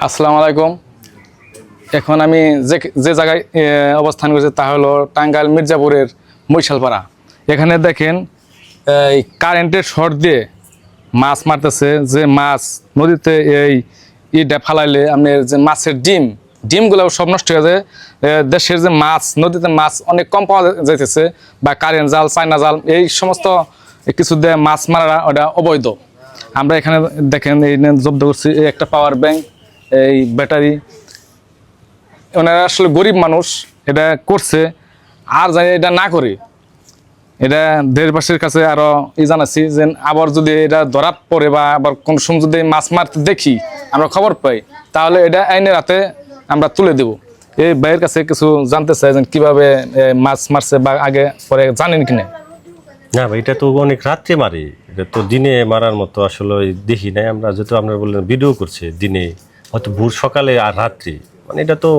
আসসালামু আলাইকুম। এখন আমি যে জায়গায় অবস্থান করছি তা হলো টাঙ্গাইল মির্জাপুরের মৈশালপাড়া। এখানে দেখেন এই কারেন্টের শর্ট দিয়ে মাছ মারতেছে। যে মাছ নদীতে এই ইটা ফালাইলে আপনার যে মাছের ডিমগুলো সব নষ্ট হয়ে যায়। দেশের যে মাছ, নদীতে মাছ অনেক কম পাওয়া যাইতেছে, বা কারেন্ট জাল, চায়না জাল, এই সমস্ত কিছু দিয়ে মাছ মারা ওটা অবৈধ। আমরা এখানে দেখেন এই জব্দ করছি একটা পাওয়ার ব্যাংক, এই ব্যাটারি। ওনারা আসলে গরিব মানুষ এটা করছে, আর জানি এটা না করি, এটা দেশবাসীর কাছে আরো জানাচ্ছি যে আবার যদি এটা ধরা পড়ে বা আবার কোন সময় যদি মাছ মারতে দেখি, আমরা খবর পাই, তাহলে এটা আইনের হাতে আমরা তুলে দেব। এই ভাইয়ের কাছে কিছু জানতে চাই যে কিভাবে মাছ মারছে বা আগে পরে জানেন কিনা। না ভাই, এটা তো অনেক রাত্রে মারে, এটা তো দিনে মারার মতো আসলে দেখি নাই আমরা। যেহেতু আপনারা বললেন ভিডিও করছে দিনে, হয়তো ভোর সকালে আর রাত্রি, মানে এটা তো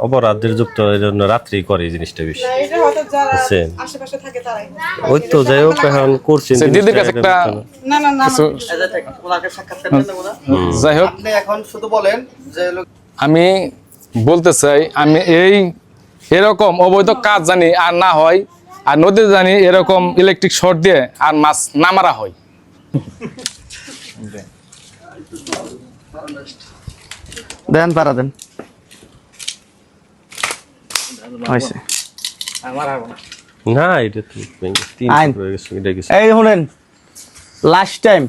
অপরাধের যুক্ত, এই জন্য রাত্রেই করে এই জিনিসটা বেশি। ওই তো যাই হোক, এখন করছেন দিদির কাছে একটা যাই হোক, এখন শুধু বলেন যে আমি বলতে চাই, আমি এরকম অবৈধ কাজ জানি আর না হয়, আর নদীতে জানি এরকম ইলেকট্রিক শর্ট দিয়ে আর মাছ না মারা হয়। দেন পারা দেন হয়েছে। না, এটা তো এই শুনেন, লাস্ট টাইম